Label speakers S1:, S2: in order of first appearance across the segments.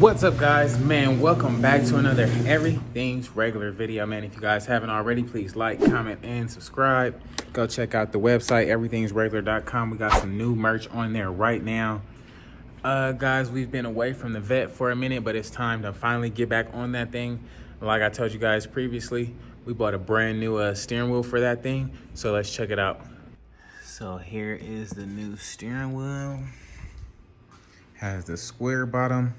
S1: What's up, guys? Man, welcome back to another Everything's Regular video. Man, if you guys haven't already, please like, comment, and subscribe. Go check out the website, everythingsregular.com. We got some new merch on there right now. Guys, we've been away from the vet for a minute, but it's time to finally get back on that thing. Like I told you guys previously, we bought a brand new steering wheel for that thing, so let's check it out. So here is the new steering wheel. Has the square bottom.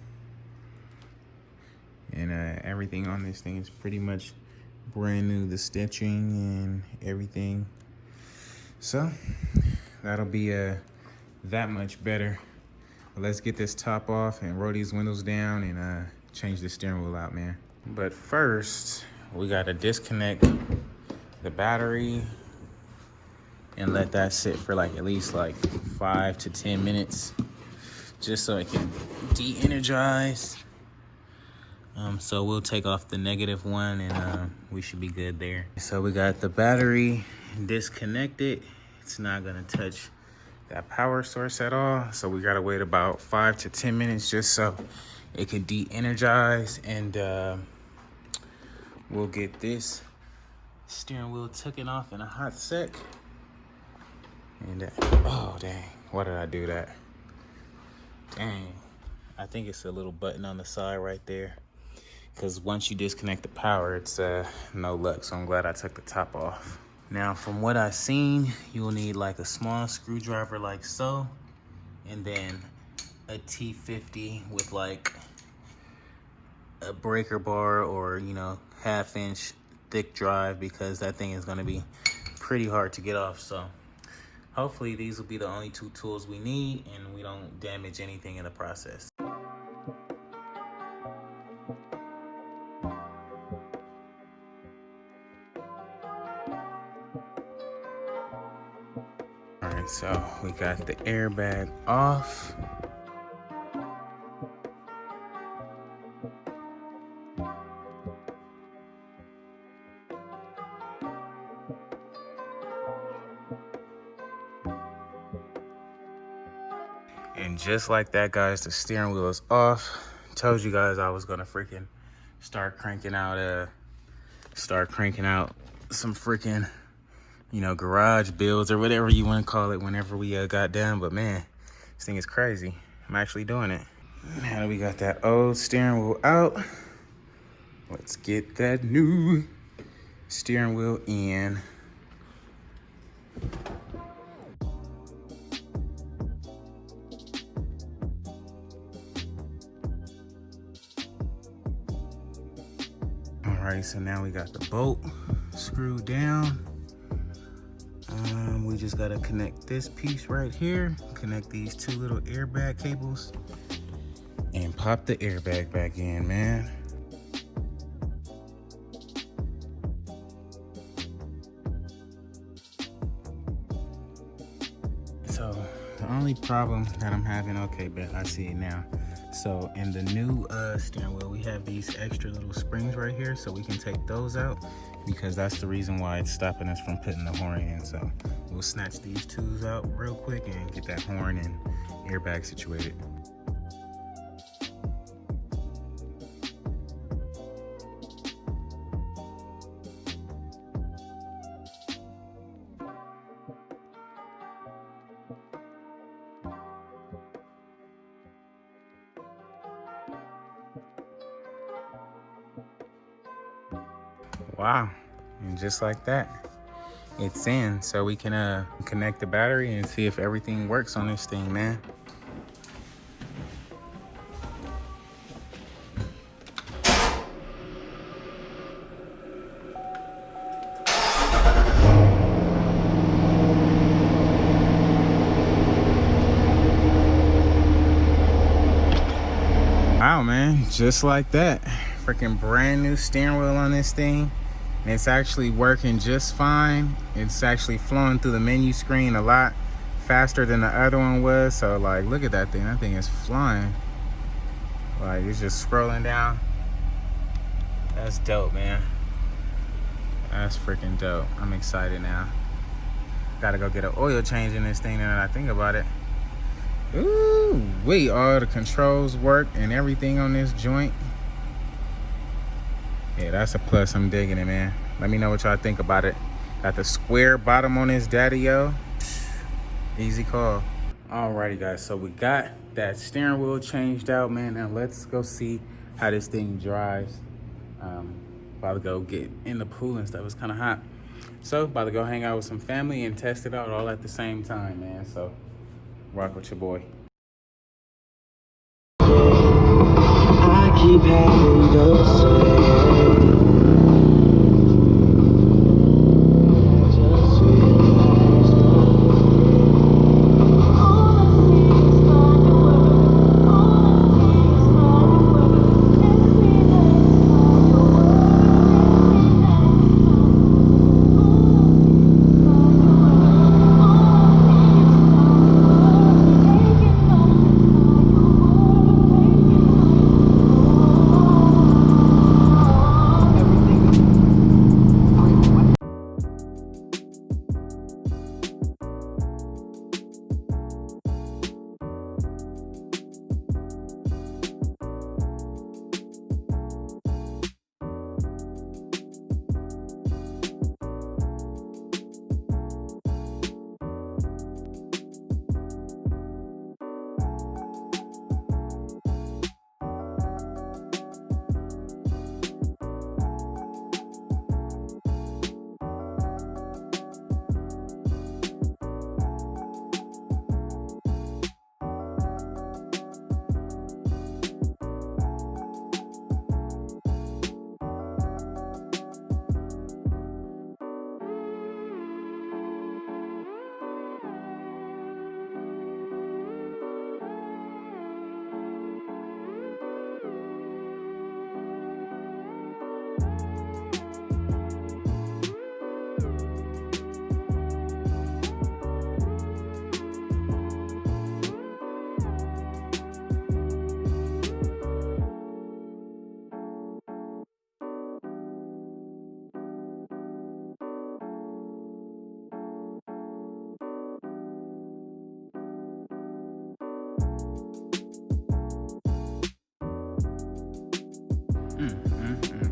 S1: And everything on this thing is pretty much brand new, the stitching and everything. So that'll be that much better. But let's get this top off and roll these windows down and change the steering wheel out, man. But first, we gotta disconnect the battery and let that sit for at least 5 to 10 minutes, just so it can de-energize. So we'll take off the negative one and we should be good there. So we got the battery disconnected. It's not gonna touch that power source at all. So we gotta wait about 5 to 10 minutes just so it can de-energize, and we'll get this steering wheel taken off in a hot sec. And oh dang, why did I do that? Dang, I think it's a little button on the side right there. Because once you disconnect the power, it's no luck. So I'm glad I took the top off. Now, from what I've seen, you'll need a small screwdriver like so, and then a T50 with a breaker bar or, 1/2-inch thick drive, because that thing is going to be pretty hard to get off. So hopefully these will be the only two tools we need and we don't damage anything in the process. Alright, so we got the airbag off. And just like that, guys, the steering wheel is off. Told you guys I was gonna freaking start cranking out some freaking garage builds or whatever you want to call it whenever we got done. But man, this thing is crazy. I'm actually doing it. Now that we got that old steering wheel out, let's get that new steering wheel in. All right, so now we got the bolt screwed down. We just gotta connect this piece right here, connect these two little airbag cables, and pop the airbag back in, man. So the only problem that I'm having, okay, but I see it now. So in the new steering wheel, we have these extra little springs right here, so we can take those out, because that's the reason why it's stopping us from putting the horn in. So we'll snatch these tools out real quick and get that horn and airbag situated. Wow, and just like that, it's in. So we can connect the battery and see if everything works on this thing, man. Wow, man, just like that. Freaking brand new steering wheel on this thing. And it's actually working just fine. It's actually flowing through the menu screen a lot faster than the other one was. So look at that thing. That thing is flying. It's just scrolling down. That's dope, man. That's freaking dope. I'm excited now. Gotta go get an oil change in this thing now that I think about it. Ooh, wait, all the controls work and everything on this joint. Yeah, that's a plus. I'm digging it, man. Let me know what y'all think about it. Got the square bottom on this daddy-o. Easy call. Alrighty, guys, so we got that steering wheel changed out, man. Now let's go see how this thing drives. About to go get in the pool and stuff. It's kind of hot. So about to go hang out with some family and test it out all at the same time, man. So rock with your boy.
S2: I keep having the same.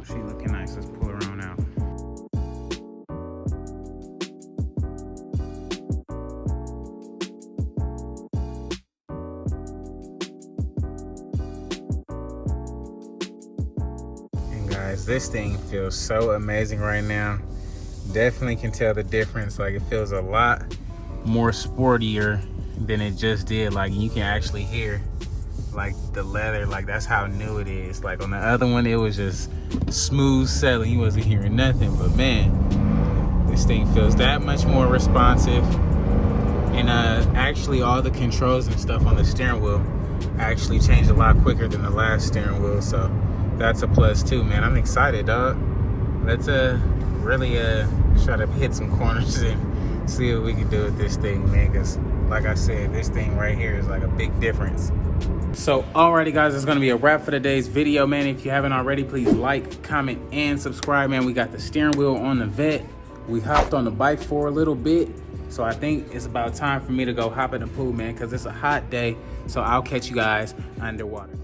S1: She looking nice. Let's pull her on out. And guys, this thing feels so amazing right now. Definitely can tell the difference. Like, it feels a lot more sportier than it just did. Like, you can actually hear like the leather, like that's how new it is. Like on the other one, it was just smooth sailing. You wasn't hearing nothing. But man, this thing feels that much more responsive. And actually all the controls and stuff on the steering wheel actually changed a lot quicker than the last steering wheel. So that's a plus too, man. I'm excited, dog. Let's really try to hit some corners and see what we can do with this thing, man. Because like I said, this thing right here is like a big difference. So alrighty, guys, it's gonna be a wrap for today's video, man. If you haven't already, please like, comment, and subscribe, man. We got the steering wheel on the Vette. We hopped on the bike for a little bit, so I think it's about time for me to go hop in the pool, man, because it's a hot day. So I'll catch you guys underwater.